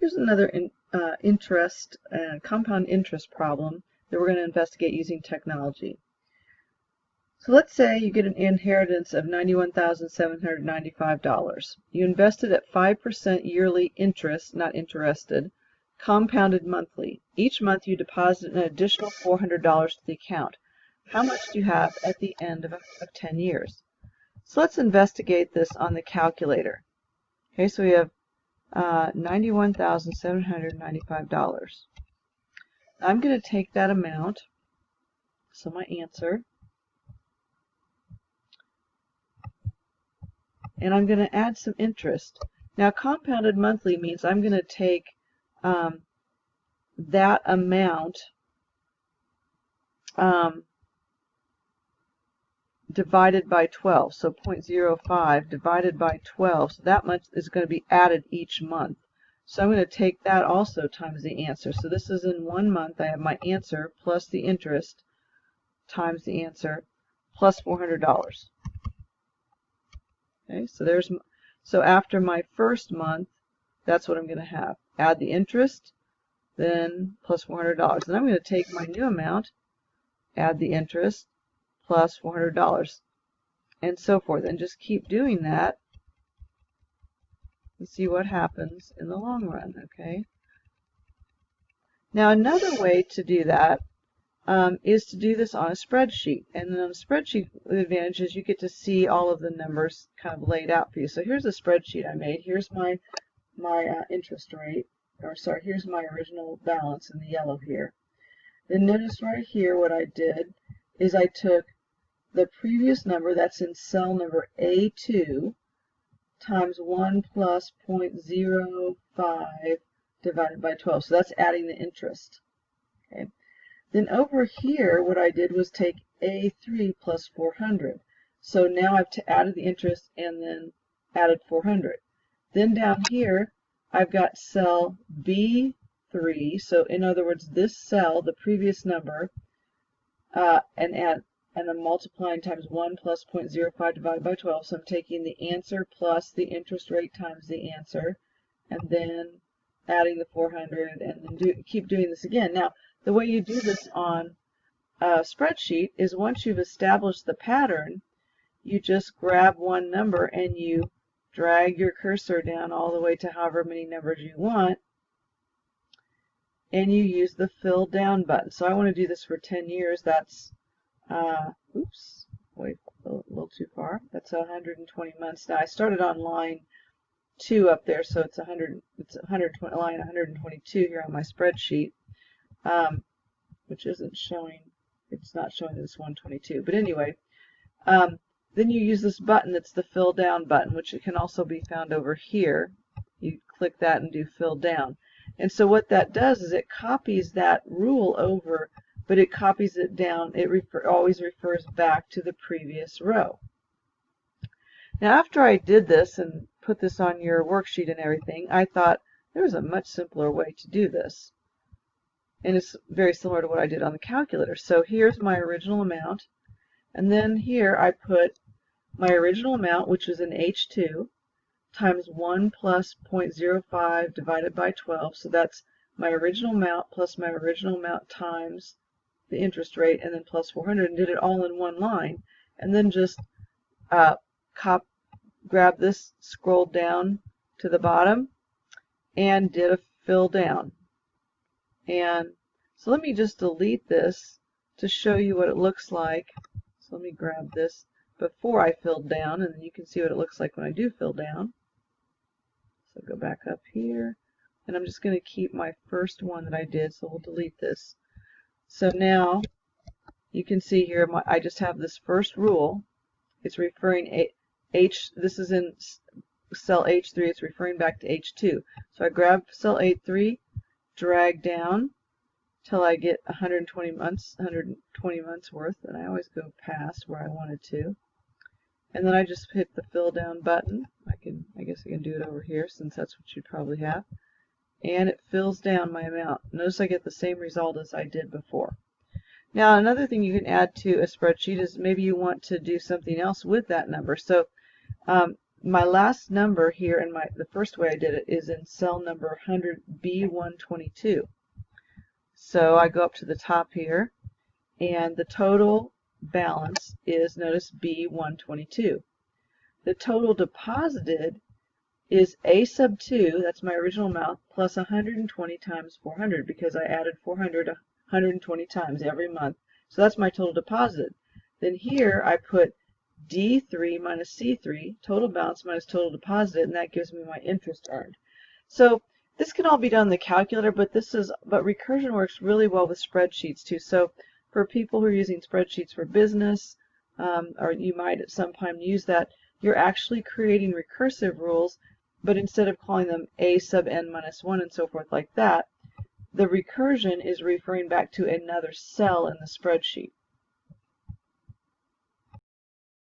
Here's another compound interest problem that we're going to investigate using technology. So let's say you get an inheritance of $91,795. You invested at 5% yearly interest, not interested, compounded monthly. Each month you deposit an additional $400 to the account. How much do you have at the end of 10 years? So let's investigate this on the calculator. Okay, so we have $91,795. I'm going to take that amount, so my answer, and I'm going to add some interest. Now compounded monthly means I'm going to take that amount divided by 12, so 0.05 divided by 12, so that much is going to be added each month. So I'm going to take that also times the answer. So this is in 1 month. I have my answer plus the interest times the answer plus $400. Okay, so after my first month, that's what I'm going to have. Add the interest, then plus $400. Then I'm going to take my new amount, add the interest, plus $400, and so forth, and just keep doing that and see what happens in the long run. Okay. Now another way to do that is to do this on a spreadsheet, and then on a spreadsheet, the advantage is you get to see all of the numbers kind of laid out for you. So here's a spreadsheet I made. Here's my interest rate, or sorry, here's my original balance in the yellow here. Then notice right here what I did is I took the previous number, that's in cell number A2, times 1 plus 0.05 divided by 12. So that's adding the interest. Okay. Then over here, what I did was take A3 plus 400. So now I've added the interest and then added 400. Then down here, I've got cell B3. So in other words, this cell, the previous number, and I'm multiplying times 1 plus 0.05 divided by 12. So I'm taking the answer plus the interest rate times the answer, and then adding the 400, and then keep doing this again. Now, the way you do this on a spreadsheet is once you've established the pattern, you just grab one number and you drag your cursor down all the way to however many numbers you want, and you use the fill down button. So I want to do this for 10 years. That's oops, wait, a little too far. That's 120 months. Now I started on line 2 up there, so it's 120, line 122 here on my spreadsheet, which isn't showing. It's not showing that it's 122. But anyway, then you use this button that's the fill down button, which it can also be found over here. You click that and do fill down. And so what that does is it copies that rule over, but it copies it down. It always refers back to the previous row. Now after I did this and put this on your worksheet and everything, I thought there was a much simpler way to do this. And it's very similar to what I did on the calculator. So here's my original amount, and then here I put my original amount, which is in H2, times 1 plus 0.05 divided by 12. So that's my original amount plus my original amount times the interest rate, and then plus 400, and did it all in one line. And then just grab this, scroll down to the bottom, and did a fill down. And so let me just delete this to show you what it looks like. So let me grab this before I filled down, and then you can see what it looks like when I do fill down. So go back up here, and I'm just going to keep my first one that I did, so we'll delete this. So now you can see here I just have this first rule. It's referring this is in cell H3, it's referring back to H2. So I grab cell A3, drag down till I get 120 months worth, and I always go past where I wanted to. And then I just hit the fill down button. I guess I can do it over here since that's what you'd probably have. And it fills down my amount. Notice I get the same result as I did before. Now another thing you can add to a spreadsheet is maybe you want to do something else with that number. So my last number here in the first way I did it is in cell number 100 B122. So I go up to the top here, and the total balance is, notice, B122. The total deposited is A sub 2, that's my original amount, plus 120 times 400, because I added 400 120 times every month. So that's my total deposited. Then here I put D3 minus C3, total balance minus total deposited, and that gives me my interest earned. So this can all be done in the calculator, but recursion works really well with spreadsheets too. So for people who are using spreadsheets for business, or you might at some time use that, you're actually creating recursive rules, but instead of calling them A sub n minus 1 and so forth like that, the recursion is referring back to another cell in the spreadsheet.